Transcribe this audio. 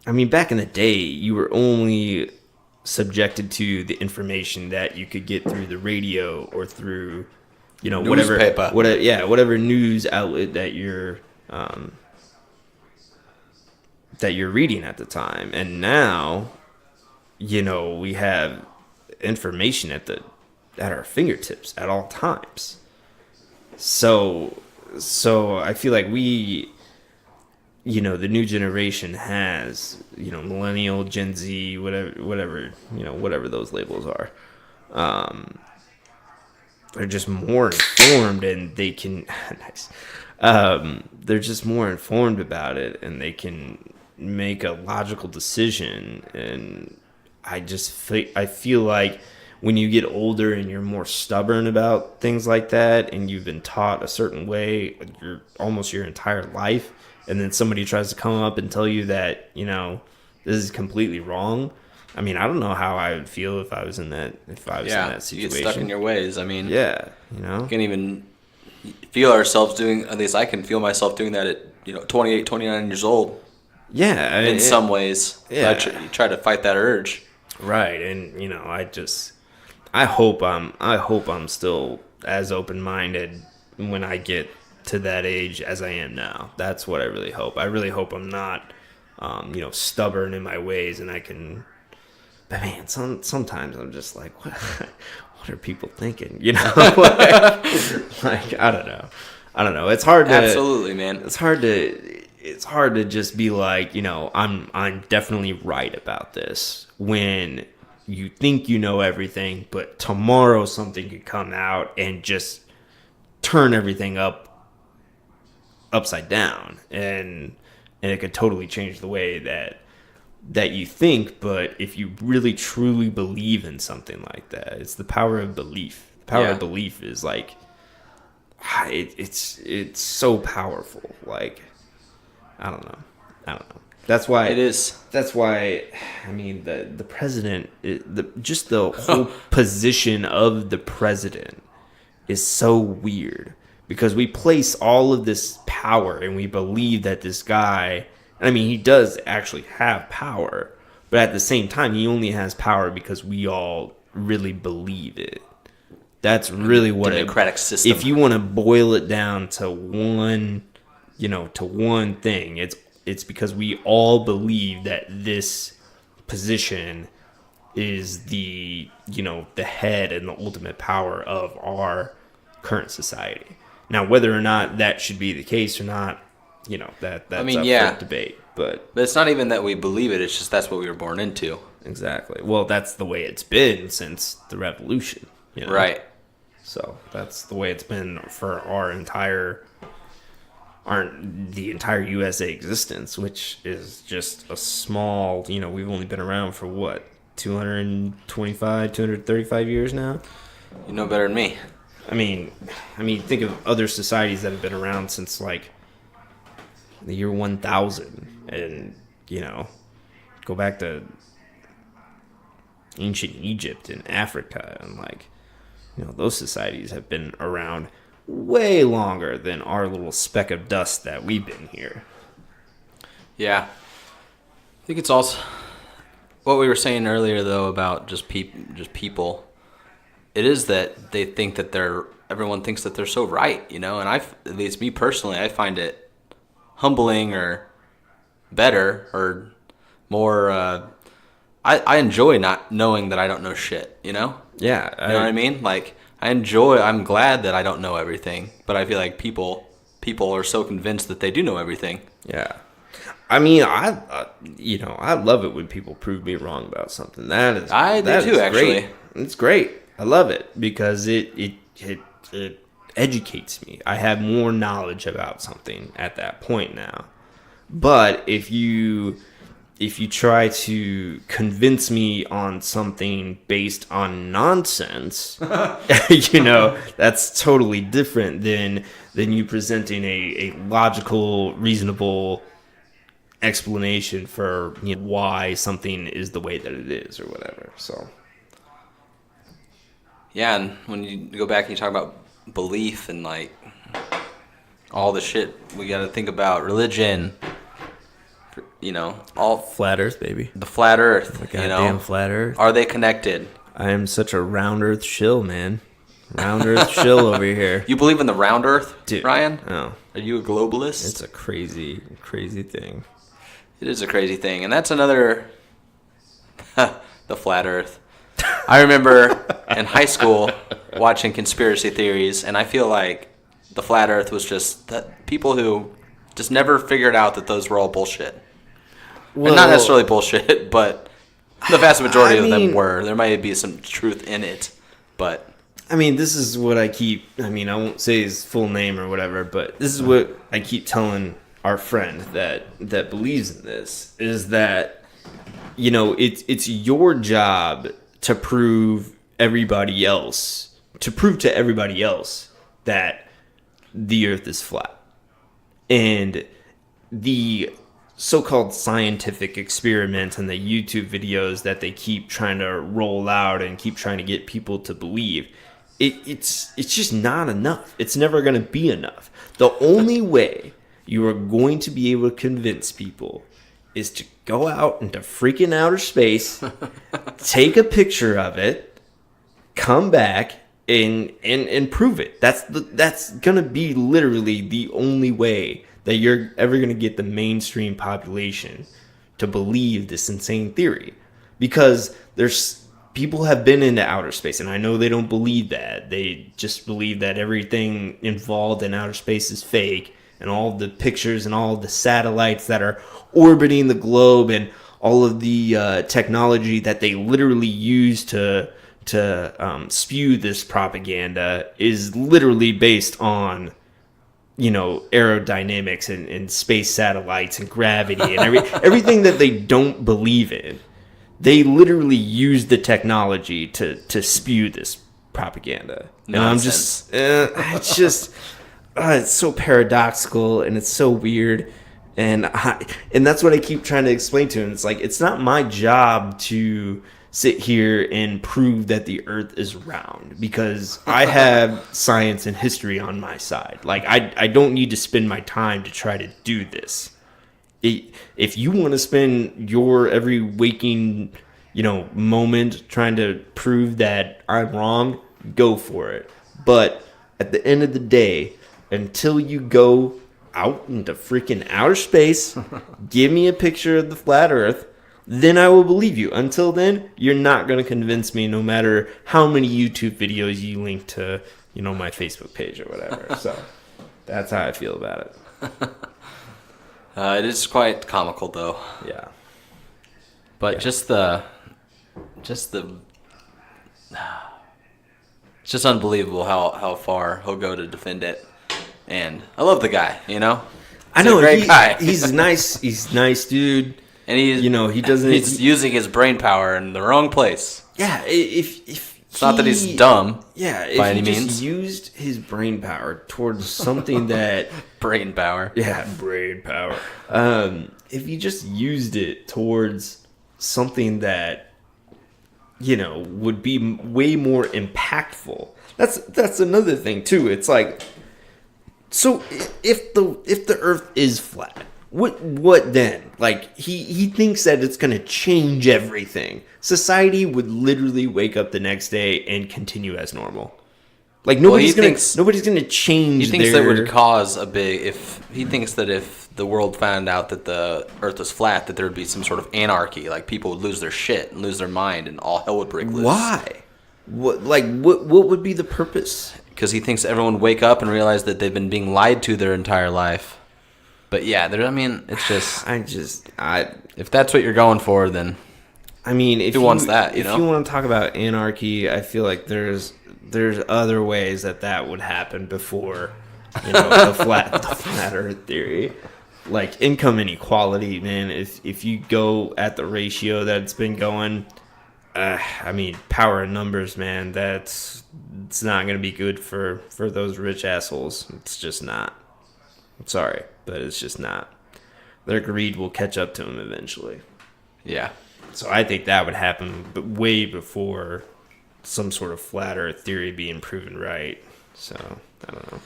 I mean, back in the day, you were only subjected to the information that you could get through the radio or through, Newspaper. whatever news outlet that you're reading at the time. And now, we have information at our fingertips at all times. So I feel like the new generation has, millennial, Gen Z, whatever those labels are. They're just more informed and they can, nice. They're just more informed about it and they can make a logical decision. And I feel like when you get older and you're more stubborn about things like that and you've been taught a certain way almost your entire life, and then somebody tries to come up and tell you that, this is completely wrong. I mean, I don't know how I would feel if I was in that situation. You get stuck in your ways. I mean, yeah, can't even feel ourselves doing, at least I can feel myself doing that at, 28, 29 years old. Yeah. In some ways. Yeah. You try to fight that urge. Right. And, I hope I'm still as open-minded when I get to that age as I am now. That's what I really hope. I really hope I'm not, stubborn in my ways, and I can. But man, sometimes I'm just like, what are people thinking? Like I don't know. It's hard to absolutely, man. It's hard to just be like, I'm definitely right about this when you think you know everything, but tomorrow something could come out and just turn everything upside down, and it could totally change the way that you think. But if you really truly believe in something like that, it's the power of belief. The power of belief is like it's so powerful. Like I don't know. That's why it is. That's why I mean the president, just the whole position of the president is so weird, because we place all of this power and we believe that this guy, I mean, he does actually have power, but at the same time, he only has power because we all really believe it. That's really what democratic system. If you want to boil it down to one thing, it's because we all believe that this position is the head and the ultimate power of our current society. Now, whether or not that should be the case or not, that's up for debate. But it's not even that we believe it. It's just that's what we were born into. Exactly. Well, that's the way it's been since the revolution. Right. So that's the way it's been for the entire USA existence, which is just a small, we've only been around for what, 235 years now? You know better than me. I mean, think of other societies that have been around since like the year 1000, and go back to ancient Egypt and Africa, and those societies have been around way longer than our little speck of dust that we've been here. Yeah. I think it's also what we were saying earlier, though, about just people. It is that they think that everyone thinks that they're so right, and at least me personally, I find it humbling or better or more, I enjoy not knowing that I don't know shit, Yeah. You know what I mean? Like, I'm glad that I don't know everything, but I feel like people are so convinced that they do know everything. Yeah. I mean, I love it when people prove me wrong about something. I do too, actually. It's great. I love it because it educates me. I have more knowledge about something at that point now. But if you try to convince me on something based on nonsense, that's totally different than you presenting a logical, reasonable explanation for why something is the way that it is or whatever. So yeah, and when you go back and you talk about belief and all the shit we got to think about religion, all Flat Earth, baby. the flat Earth. Goddamn flat Earth. Are they connected? I am such a round Earth shill, man. Round Earth shill over here. You believe in the round Earth, Dude, Ryan? Oh, Are you a globalist? it's a crazy, crazy thing. It is a crazy thing, and that's another the flat Earth. I remember in high school watching conspiracy theories, and I feel like the flat Earth was just that people who just never figured out that those were all bullshit. And not necessarily bullshit, but the vast majority of them were. There might be some truth in it, but I mean, this is what I won't say his full name or whatever, but this is what I keep telling our friend that believes in this, is that, it's your job to prove to everybody else that the Earth is flat. And the so-called scientific experiments and the YouTube videos that they keep trying to roll out and keep trying to get people to believe, it's just not enough. It's never going to be enough. The only way you are going to be able to convince people is to go out into freaking outer space, take a picture of it, come back, and prove it. That's gonna be literally the only way that you're ever gonna get the mainstream population to believe this insane theory, because people have been into outer space, and I know they don't believe that. They just believe that everything involved in outer space is fake, and all the pictures and all the satellites that are orbiting the globe and all of the technology that they literally use to spew this propaganda is literally based on, aerodynamics and space satellites and gravity and everything that they don't believe in. They literally use the technology to spew this propaganda. Nonsense. And it's just, it's so paradoxical and it's so weird. And that's what I keep trying to explain to him. It's like, it's not my job to sit here and prove that the Earth is round, because I have science and history on my side. Like, I don't need to spend my time to try to do this. If you want to spend your every waking, moment trying to prove that I'm wrong, go for it. But at the end of the day, until you go out into freaking outer space, give me a picture of the flat Earth, then I will believe you. Until then, you're not going to convince me, no matter how many YouTube videos you link to, my Facebook page or whatever. So that's how I feel about it. It is quite comical, though. Yeah. But it's just unbelievable how far he'll go to defend it. And I love the guy, I know, a great guy. He's nice. He's nice, dude. And he doesn't. He's using his brain power in the wrong place. Yeah, if it's not that he's dumb. Yeah, by any if he means, just used his brain power towards something that brain power. Yeah, brain power. If he just used it towards something that would be way more impactful. That's another thing too. It's like, so if the Earth is flat, what then? Like, he thinks that it's gonna change everything. Society would literally wake up the next day and continue as normal. Like, nobody's gonna change. He thinks that would cause a big. He thinks that if the world found out that the Earth was flat, that there would be some sort of anarchy. Like, people would lose their shit and lose their mind, and all hell would break loose. Why? What would be the purpose? Because he thinks everyone would wake up and realize that they've been being lied to their entire life. But yeah, it's just. If that's what you're going for, then. I mean, if who wants that? If you want to talk about anarchy, I feel like there's other ways that would happen before, the flat Earth theory. Like income inequality, man. If you go at the ratio that's been going, power in numbers, man. It's not gonna be good for those rich assholes. It's just not. I'm sorry, but it's just not. Their greed will catch up to them eventually. Yeah. So I think that would happen, but way before some sort of flat Earth theory being proven right. So I don't know.